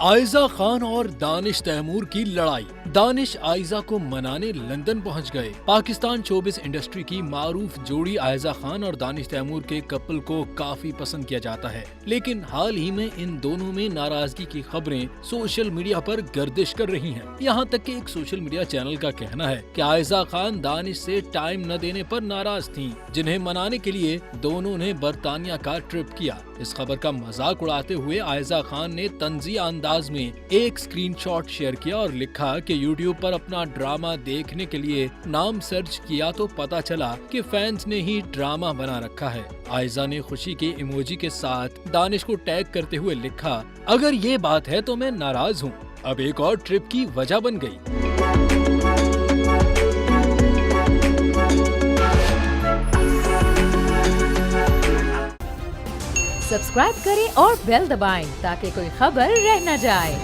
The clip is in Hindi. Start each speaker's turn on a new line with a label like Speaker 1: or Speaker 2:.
Speaker 1: आयजा खान और दानिश तैमूर की लड़ाई। दानिश आयजा को मनाने लंदन पहुंच गए। पाकिस्तान शोबिस इंडस्ट्री की मारूफ जोड़ी आयजा खान और दानिश तैमूर के कपल को काफी पसंद किया जाता है, लेकिन हाल ही में इन दोनों में नाराजगी की खबरें सोशल मीडिया पर गर्दिश कर रही हैं। यहां तक कि एक सोशल मीडिया चैनल का कहना है कि आयजा खान दानिश से टाइम न देने पर नाराज थीं, जिन्हें मनाने के लिए दोनों ने बरतानिया का ट्रिप किया। इस खबर का मजाक उड़ाते हुए आयजा खान ने तंजिया अंदाज में एक स्क्रीनशॉट शेयर किया और लिखा कि यूट्यूब पर अपना ड्रामा देखने के लिए नाम सर्च किया तो पता चला कि फैंस ने ही ड्रामा बना रखा है। आयजा ने खुशी के इमोजी के साथ दानिश को टैग करते हुए लिखा, अगर ये बात है तो मैं नाराज हूँ। अब एक और ट्रिप की वजह बन गई।
Speaker 2: सब्सक्राइब करें और बेल दबाएं ताकि कोई खबर रह न जाए।